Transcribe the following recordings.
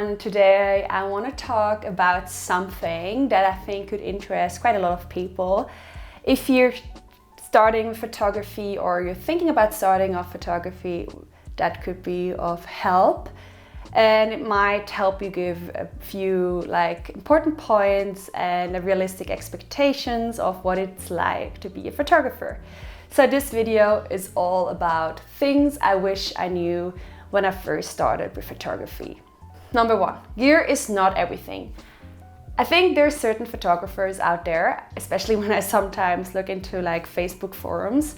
everyone. Today I want to talk about something that I think could interest quite a lot of people. If you're starting with photography or you're thinking about starting off photography, that could be of help. And it might help you give a few important points and realistic expectations of what it's like to be a photographer. So this video is all about things I wish I knew when I first started with photography. Number one, gear is not everything. I think there are certain photographers out there, especially when I sometimes look into Facebook forums,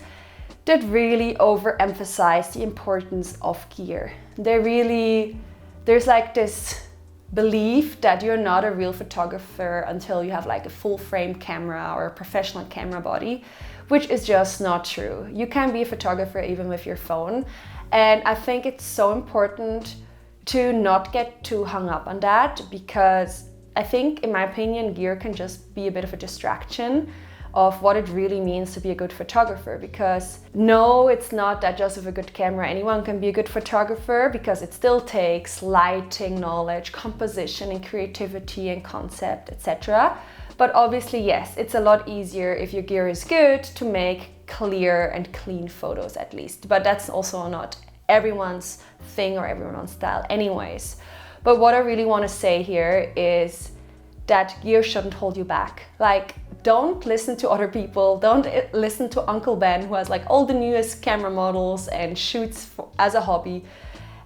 that really overemphasize the importance of gear. There's this belief that you're not a real photographer until you have a full frame camera or a professional camera body, which is just not true. You can be a photographer even with your phone. And I think it's so important to not get too hung up on that, because I think, in my opinion, gear can just be a bit of a distraction of what it really means to be a good photographer. Because no, it's not that just with a good camera anyone can be a good photographer, because it still takes lighting knowledge, composition and creativity and concept, etc. But obviously, yes, it's a lot easier if your gear is good to make clear and clean photos at least. But that's also not everyone's thing or everyone's style anyways. But what I really want to say here is that gear shouldn't hold you back. Don't listen to other people. Don't listen to Uncle Ben, who has all the newest camera models and shoots as a hobby.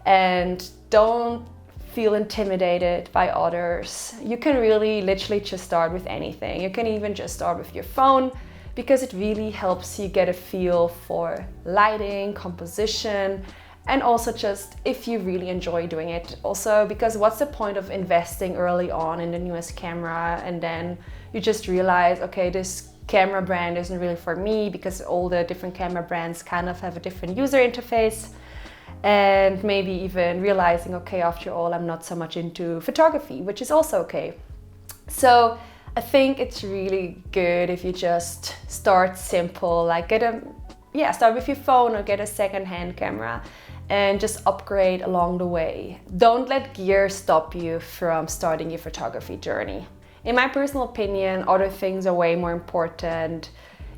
And don't feel intimidated by others. You can really literally just start with anything. You can even just start with your phone, because it really helps you get a feel for lighting, composition, and also just if you really enjoy doing it. Also, because what's the point of investing early on in the newest camera and then you just realize, okay, this camera brand isn't really for me, because all the different camera brands kind of have a different user interface, and maybe even realizing, okay, after all, I'm not so much into photography, which is also okay. So I think it's really good if you just start simple, start with your phone or get a second-hand camera and just upgrade along the way. Don't let gear stop you from starting your photography journey. In my personal opinion, other things are way more important.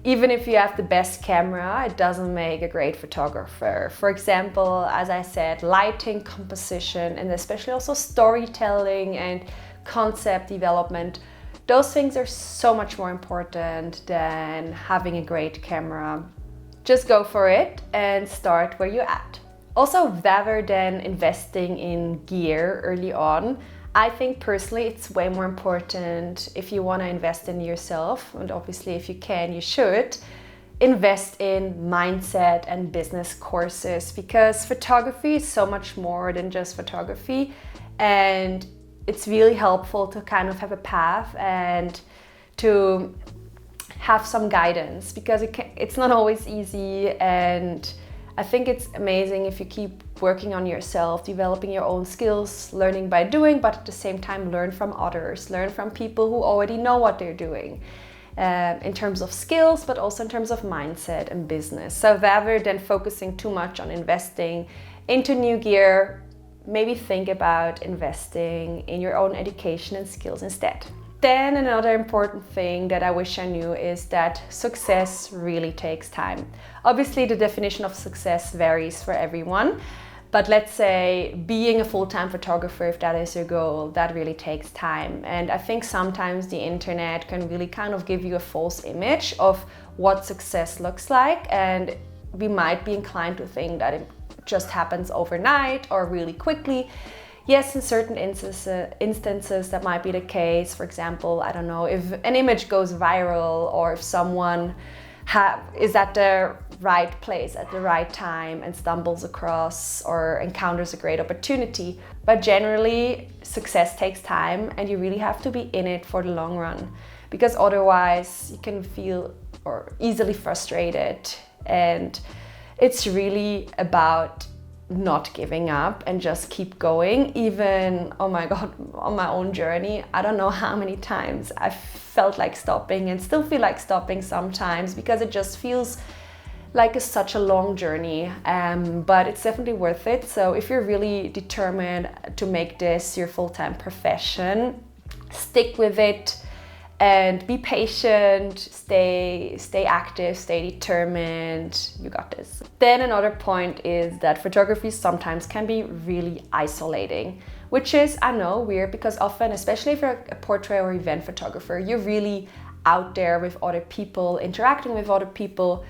Even if you have the best camera, it doesn't make a great photographer. For example, as I said, lighting, composition, and especially also storytelling and concept development. Those things are so much more important than having a great camera. Just go for it and start where you're at. Also, rather than investing in gear early on, I think personally it's way more important, if you want to invest in yourself, and obviously if you can, you should, invest in mindset and business courses, because photography is so much more than just photography, and it's really helpful to kind of have a path and to have some guidance, because it's not always easy. And I think it's amazing if you keep working on yourself, developing your own skills, learning by doing, but at the same time learn from others, learn from people who already know what they're doing in terms of skills, but also in terms of mindset and business. So rather than focusing too much on investing into new gear, maybe think about investing in your own education and skills instead. Then another important thing that I wish I knew is that success really takes time. Obviously, the definition of success varies for everyone, but let's say being a full-time photographer, if that is your goal, that really takes time. And I think sometimes the internet can really kind of give you a false image of what success looks like, and we might be inclined to think that it just happens overnight or really quickly. Yes, in certain instances that might be the case. For example, I don't know, if an image goes viral, or if someone is at the right place at the right time and stumbles across or encounters a great opportunity. But generally, success takes time, and you really have to be in it for the long run, because otherwise you can feel easily frustrated. And it's really about not giving up and just keep going. Even, oh my God, on my own journey, I don't know how many times I felt like stopping and still feel like stopping sometimes, because it just feels like such a long journey, but it's definitely worth it. So if you're really determined to make this your full-time profession, stick with it and be patient, stay active, stay determined. You got this. Then another point is that photography sometimes can be really isolating, which is, I know, weird, because often, especially if you're a portrait or event photographer, you're really out there with other people, interacting with other people.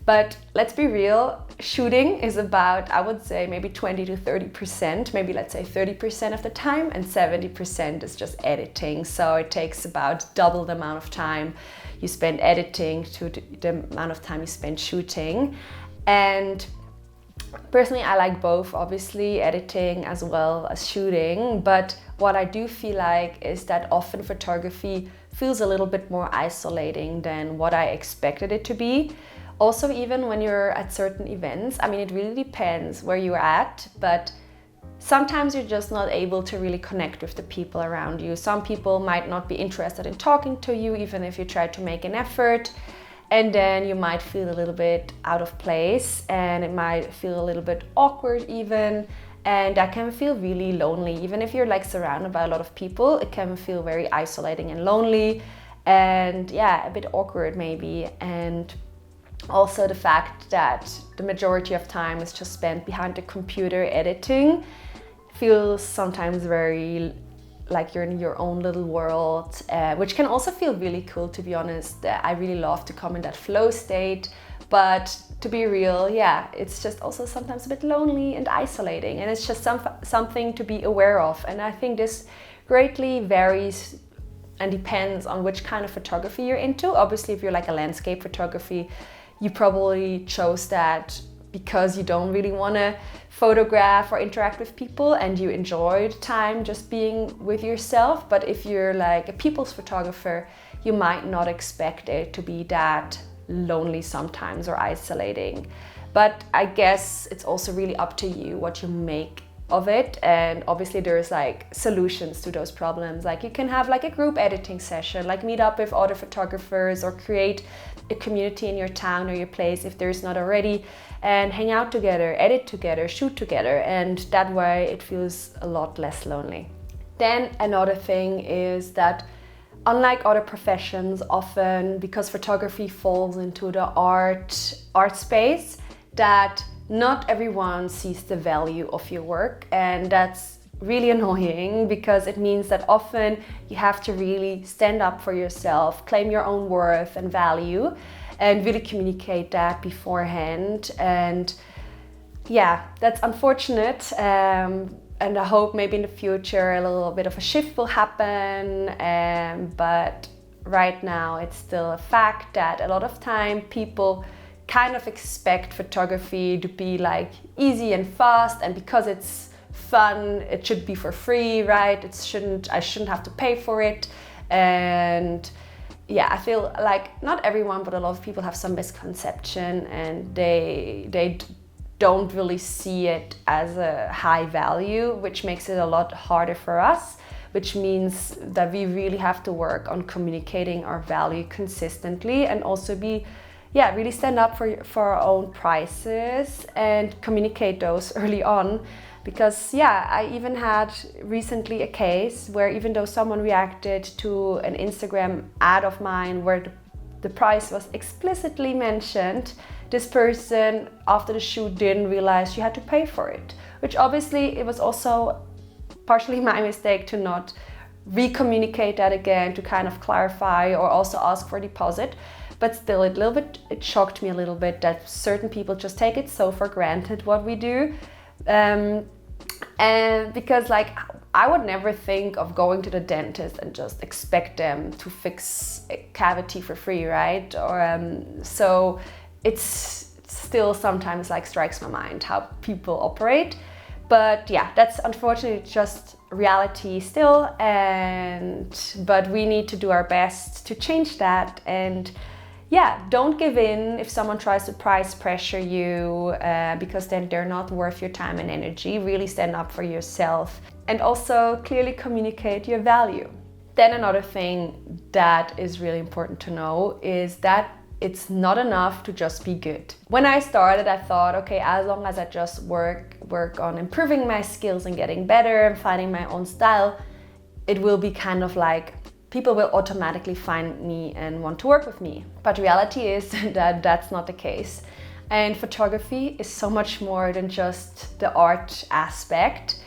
But let's be real, shooting is about, I would say, maybe 20 to 30%, maybe let's say 30% of the time, and 70% is just editing. So it takes about double the amount of time you spend editing to the amount of time you spend shooting. And personally, I like both, obviously, editing as well as shooting. But what I do feel like is that often photography feels a little bit more isolating than what I expected it to be. Also, even when you're at certain events, I mean, it really depends where you're at, but sometimes you're just not able to really connect with the people around you. Some people might not be interested in talking to you, even if you try to make an effort. And then you might feel a little bit out of place, and it might feel a little bit awkward even. And that can feel really lonely. Even if you're like surrounded by a lot of people, it can feel very isolating and lonely. And yeah, a bit awkward maybe. And also the fact that the majority of time is just spent behind the computer editing feels sometimes very like you're in your own little world, which can also feel really cool, to be honest. I really love to come in that flow state, but to be real, yeah, it's just also sometimes a bit lonely and isolating, and it's just something to be aware of. And I think this greatly varies and depends on which kind of photography you're into. Obviously, if you're like a landscape photography, you probably chose that because you don't really want to photograph or interact with people and you enjoyed time just being with yourself. But if you're like a people's photographer, you might not expect it to be that lonely sometimes or isolating. But I guess it's also really up to you what you make of it. And obviously there's like solutions to those problems. Like you can have like a group editing session, like meet up with other photographers or create a community in your town or your place if there's not already, and hang out together, edit together, shoot together, and that way it feels a lot less lonely. Then another thing is that unlike other professions, often because photography falls into the art space, that not everyone sees the value of your work, and that's really annoying because it means that often you have to really stand up for yourself, claim your own worth and value, and really communicate that beforehand. And yeah, that's unfortunate. And I hope maybe in the future a little bit of a shift will happen. But right now it's still a fact that a lot of time people kind of expect photography to be like easy and fast, and because it's fun, it should be for free, right? I shouldn't have to pay for it. And yeah, I feel like not everyone, but a lot of people have some misconception, and they don't really see it as a high value, which makes it a lot harder for us, which means that we really have to work on communicating our value consistently, and also really stand up for our own prices and communicate those early on. Because I even had recently a case where even though someone reacted to an Instagram ad of mine where the price was explicitly mentioned, this person after the shoot didn't realize she had to pay for it, which obviously it was also partially my mistake to not re-communicate that again, to kind of clarify or also ask for a deposit. But still, it shocked me a little bit that certain people just take it so for granted what we do. And because like I would never think of going to the dentist and just expect them to fix a cavity for free, right? Or so it's still sometimes like strikes my mind how people operate. But yeah, that's unfortunately just reality still. But we need to do our best to change that. And yeah, don't give in if someone tries to price pressure you, because then they're not worth your time and energy. Really stand up for yourself and also clearly communicate your value. Then another thing that is really important to know is that it's not enough to just be good. When I started, I thought, okay, as long as I just work on improving my skills and getting better and finding my own style, it will be kind of like people will automatically find me and want to work with me. But reality is that that's not the case. And photography is so much more than just the art aspect.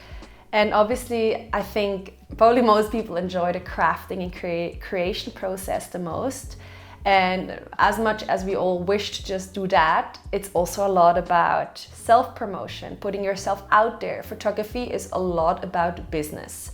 And obviously, I think probably most people enjoy the crafting and creation process the most. And as much as we all wish to just do that, it's also a lot about self-promotion, putting yourself out there. Photography is a lot about business.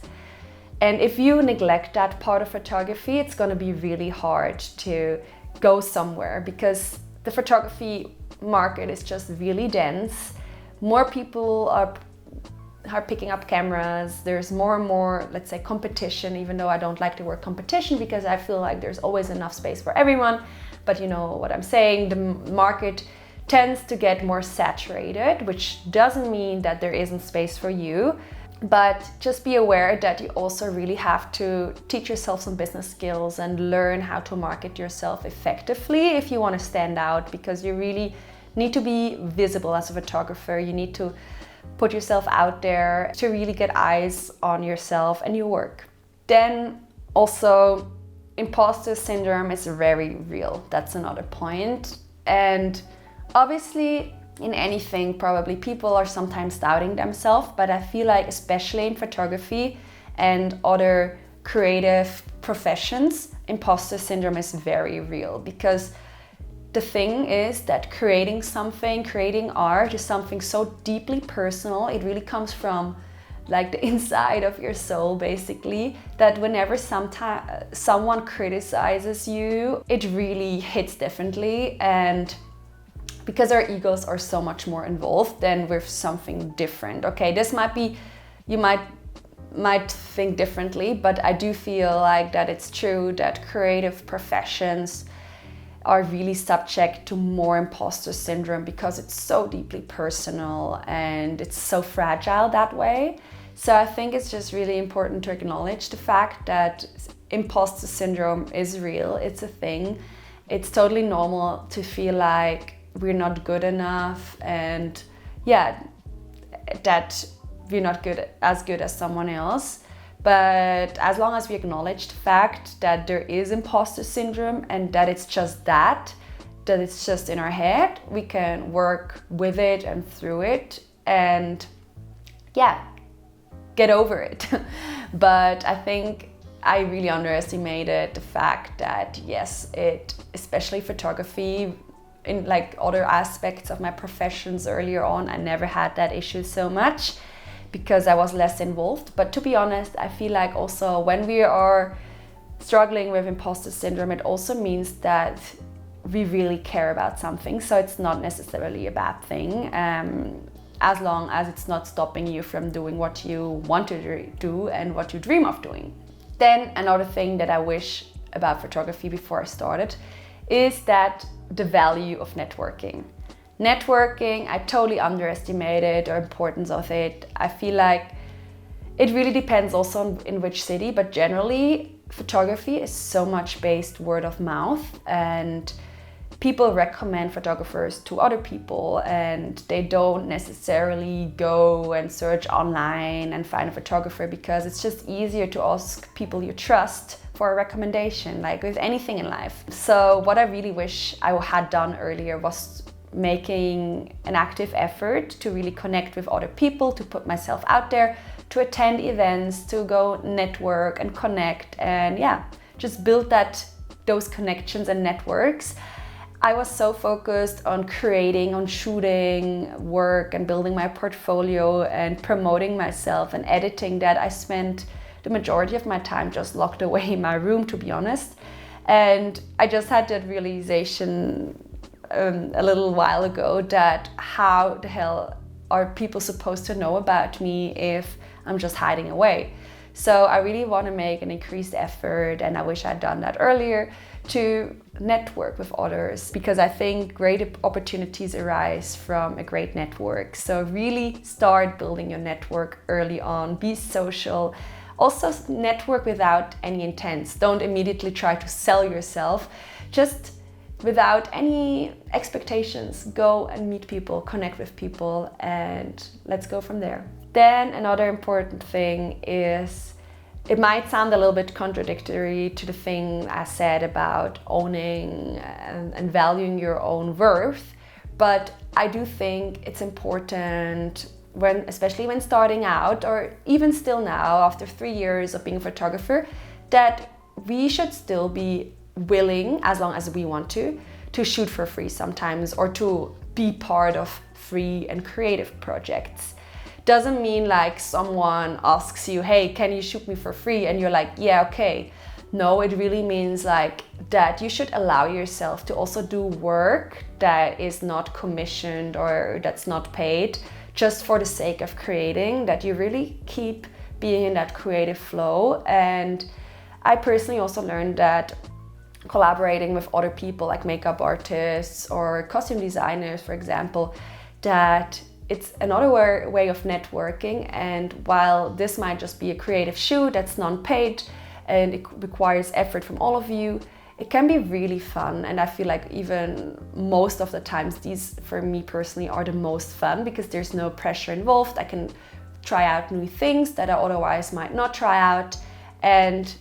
And if you neglect that part of photography, it's going to be really hard to go somewhere, because the photography market is just really dense. More people are picking up cameras. There's more and more, let's say, competition, even though I don't like the word competition because I feel like there's always enough space for everyone. But you know what I'm saying, the market tends to get more saturated, which doesn't mean that there isn't space for you. But just be aware that you also really have to teach yourself some business skills and learn how to market yourself effectively if you want to stand out, because you really need to be visible as a photographer. You need to put yourself out there to really get eyes on yourself and your work. Then also, imposter syndrome is very real. That's another point. And obviously, in anything, probably people are sometimes doubting themselves, but I feel like especially in photography and other creative professions, imposter syndrome is very real, because the thing is that creating art is something so deeply personal. It really comes from like the inside of your soul, basically, that whenever someone criticizes you, it really hits differently. And because our egos are so much more involved than with something different. Okay, this might be, you might think differently, but I do feel like that it's true that creative professions are really subject to more imposter syndrome because it's so deeply personal and it's so fragile that way. So I think it's just really important to acknowledge the fact that imposter syndrome is real, it's a thing. It's totally normal to feel like we're not good enough, and yeah, that we're not as good as someone else. But as long as we acknowledge the fact that there is imposter syndrome and that it's just that it's just in our head, we can work with it and through it and yeah, get over it. But I think I really underestimated the fact that yes, especially photography, in like other aspects of my professions earlier on, I never had that issue so much because I was less involved. But to be honest, I feel like also when we are struggling with imposter syndrome, it also means that we really care about something. So it's not necessarily a bad thing, as long as it's not stopping you from doing what you want to do and what you dream of doing. Then another thing that I wish about photography before I started is that the value of networking. Networking, I totally underestimated the importance of it. I feel like it really depends also on in which city, but generally photography is so much based word of mouth, and people recommend photographers to other people, and they don't necessarily go and search online and find a photographer, because it's just easier to ask people you trust for a recommendation, like with anything in life. So what I really wish I had done earlier was making an active effort to really connect with other people, to put myself out there, to attend events, to go network and connect, and yeah, just build those connections and networks. I was so focused on creating, on shooting work and building my portfolio and promoting myself and editing that I spent the majority of my time just locked away in my room, to be honest. And I just had that realization a little while ago, that how the hell are people supposed to know about me if I'm just hiding away? So I really want to make an increased effort, and I wish I'd done that earlier, to network with others, because I think great opportunities arise from a great network. So really start building your network early on, be social. Also network without any intent. Don't immediately try to sell yourself. Just without any expectations, go and meet people, connect with people, and let's go from there. Then another important thing is, it might sound a little bit contradictory to the thing I said about owning and valuing your own worth, but I do think it's important especially when starting out, or even still now after 3 years of being a photographer, that we should still be willing, as long as we want to shoot for free sometimes, or to be part of free and creative projects. Doesn't mean like someone asks you, hey, can you shoot me for free? And you're like, yeah, okay. No, it really means like that you should allow yourself to also do work that is not commissioned or that's not paid, just for the sake of creating, that you really keep being in that creative flow. And I personally also learned that collaborating with other people like makeup artists or costume designers, for example, that it's another way of networking. And while this might just be a creative shoot that's non-paid and it requires effort from all of you, it can be really fun. And I feel like even most of the times these, for me personally, are the most fun because there's no pressure involved. I can try out new things that I otherwise might not try out. And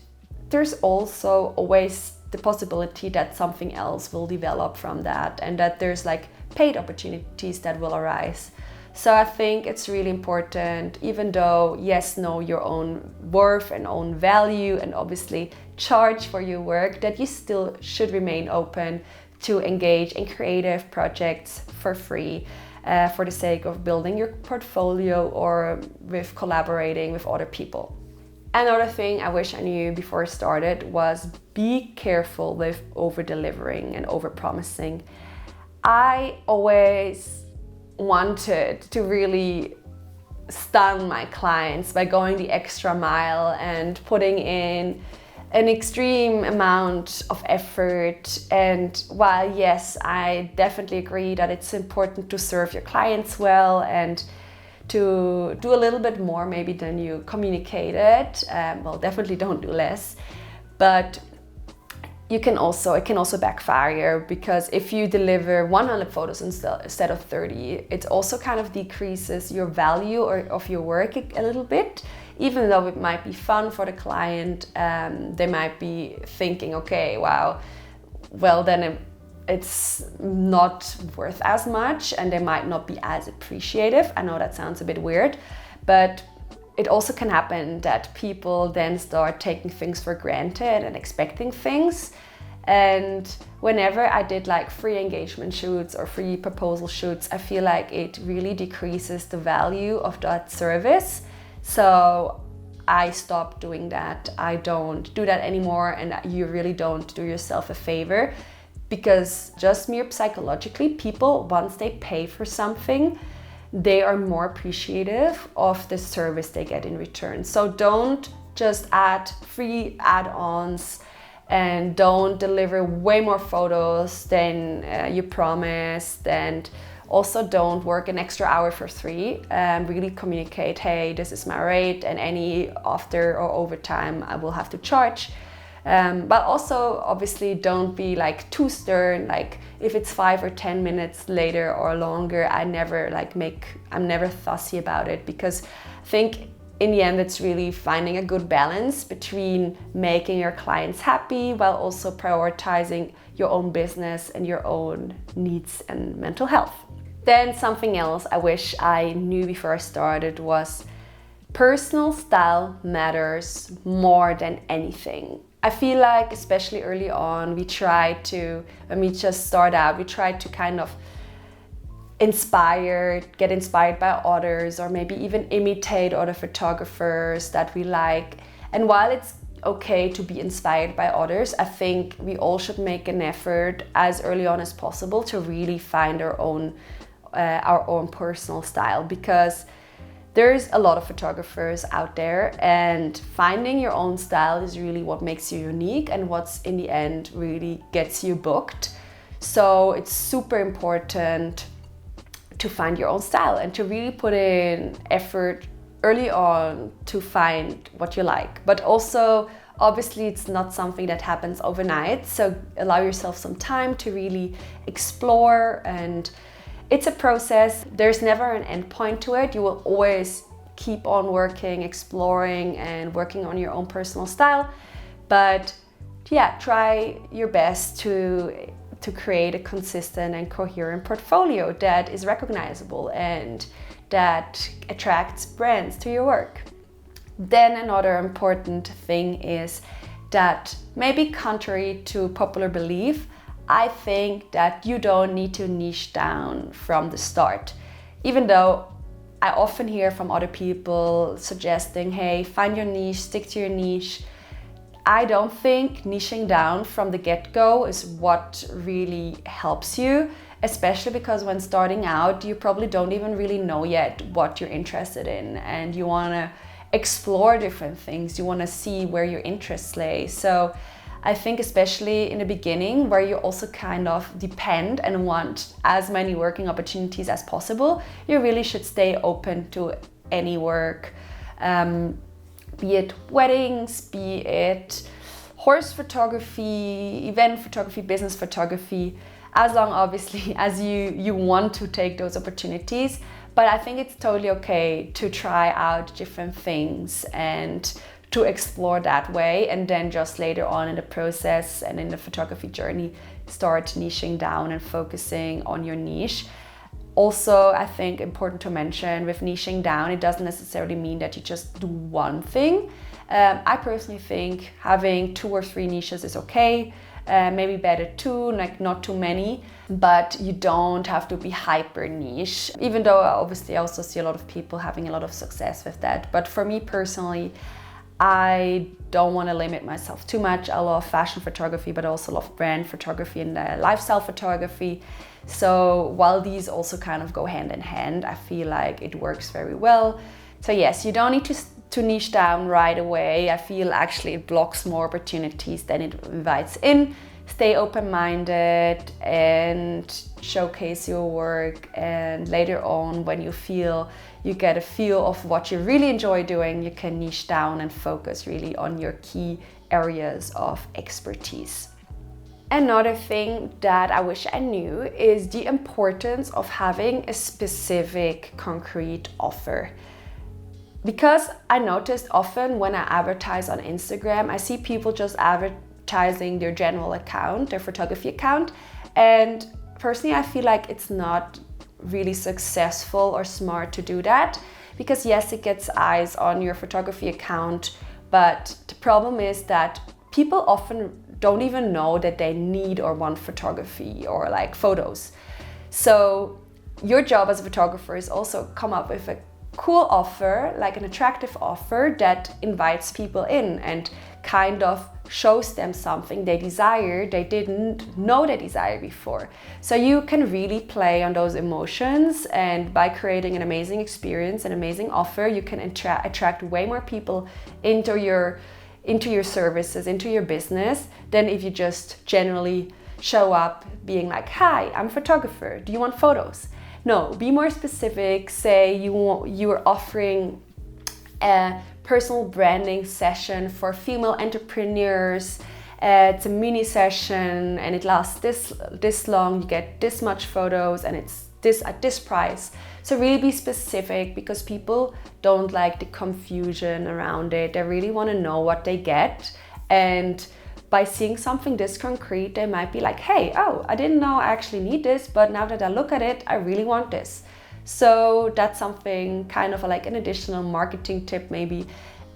there's also always the possibility that something else will develop from that, and that there's like paid opportunities that will arise. So I think it's really important, even though, yes, know your own worth and own value and obviously charge for your work, that you still should remain open to engage in creative projects for free, for the sake of building your portfolio or with collaborating with other people. Another thing I wish I knew before I started was be careful with over-delivering and over-promising. I always wanted to really stun my clients by going the extra mile and putting in an extreme amount of effort. And while yes, I definitely agree that it's important to serve your clients well and to do a little bit more maybe than you communicated, well, definitely don't do less, but it can also backfire, because if you deliver 100 photos instead of 30, it also kind of decreases your value of your work a little bit. Even though it might be fun for the client, they might be thinking, okay, wow, well then it's not worth as much, and they might not be as appreciative. I know that sounds a bit weird, but it also can happen that people then start taking things for granted and expecting things. And whenever I did like free engagement shoots or free proposal shoots, I feel like it really decreases the value of that service. So I stopped doing that. I don't do that anymore, and you really don't do yourself a favor, because just mere psychologically, people, once they pay for something, they are more appreciative of the service they get in return. So don't just add free add-ons and don't deliver way more photos than you promised, and also don't work an extra hour for free. Really communicate, hey, this is my rate, and any after or overtime I will have to charge. But also obviously don't be like too stern, like if it's 5 or 10 minutes later or longer, I'm never fussy about it, because I think in the end it's really finding a good balance between making your clients happy while also prioritizing your own business and your own needs and mental health. Then something else I wish I knew before I started was personal style matters more than anything. I feel like especially early on, when we just start out, we try to kind of get inspired by others, or maybe even imitate other photographers that we like. And while it's okay to be inspired by others, I think we all should make an effort as early on as possible to really find our own personal style, because there's a lot of photographers out there, and finding your own style is really what makes you unique and what's in the end really gets you booked. So it's super important to find your own style and to really put in effort early on to find what you like. But also, Obviously, it's not something that happens overnight, so allow yourself some time to really explore, and it's a process. There's never an end point to it. You will always keep on working, exploring, and working on your own personal style. But yeah, try your best to create a consistent and coherent portfolio that is recognizable and that attracts brands to your work. Then another important thing is that, maybe contrary to popular belief, I think that you don't need to niche down from the start. Even though I often hear from other people suggesting, hey, find your niche, stick to your niche. I don't think niching down from the get-go is what really helps you, especially because when starting out, you probably don't even really know yet what you're interested in, and you want to explore different things. You want to see where your interests lay. So I think especially in the beginning, where you also kind of depend and want as many working opportunities as possible, you really should stay open to any work. Be it weddings, be it horse photography, event photography, business photography, as long obviously as you want to take those opportunities. But I think it's totally okay to try out different things and to explore that way, and then just later on in the process and in the photography journey, start niching down and focusing on your niche. Also, I think important to mention, with niching down, it doesn't necessarily mean that you just do one thing. I personally think having 2 or 3 niches is okay. Maybe better 2, like not too many, but you don't have to be hyper niche. Even though obviously I also see a lot of people having a lot of success with that. But for me personally, I don't want to limit myself too much. I love fashion photography, but I also love brand photography and lifestyle photography. So while these also kind of go hand in hand, I feel like it works very well. So yes, you don't need to niche down right away. I feel actually it blocks more opportunities than it invites in. Stay open-minded and showcase your work, and later on, when you feel you get a feel of what you really enjoy doing, you can niche down and focus really on your key areas of expertise. Another thing that I wish I knew is the importance of having a specific, concrete offer. Because I noticed often when I advertise on Instagram, I see people just advertising their general account, their photography account. And personally, I feel like it's not really successful or smart to do that. Because yes, it gets eyes on your photography account, but the problem is that people often don't even know that they need or want photography or like photos. So your job as a photographer is also come up with a cool offer, like an attractive offer that invites people in and kind of shows them something they desire they didn't know they desire before. So you can really play on those emotions, and by creating an amazing experience, an amazing offer, you can attract way more people into your services, into your business, than if you just generally show up being like, hi, I'm a photographer, do you want photos? No, be more specific. Say you are offering a personal branding session for female entrepreneurs. It's a mini session and it lasts this long. You get this much photos and it's this at this price. So really be specific, because people don't like the confusion around it. They really want to know what they get, and by seeing something this concrete, they might be like, hey, oh, I didn't know I actually need this, but now that I look at it, I really want this. So that's something kind of like an additional marketing tip maybe,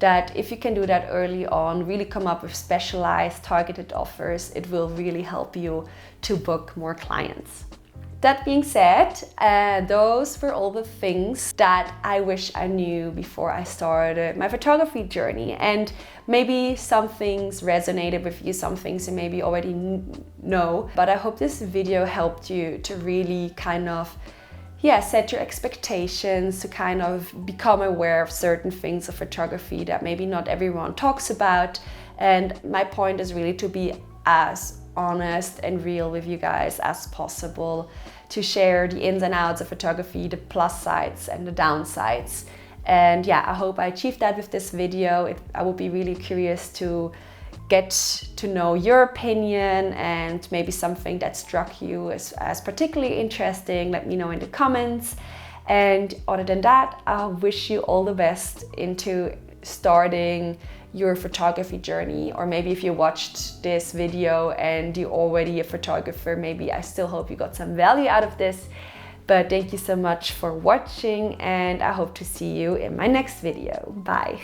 that if you can do that early on, really come up with specialized targeted offers, it will really help you to book more clients. That being said, those were all the things that I wish I knew before I started my photography journey. And maybe some things resonated with you, some things you maybe already know. But I hope this video helped you to really kind of set your expectations, to kind of become aware of certain things of photography that maybe not everyone talks about. And my point is really to be as honest and real with you guys as possible, to share the ins and outs of photography, the plus sides and the downsides. And yeah, I hope I achieved that with this video. I would be really curious to get to know your opinion and maybe something that struck you as particularly interesting. Let me know in the comments. And other than that, I wish you all the best into starting your photography journey. Or maybe if you watched this video and you're already a photographer, maybe I still hope you got some value out of this. But thank you so much for watching, and I hope to see you in my next video. Bye.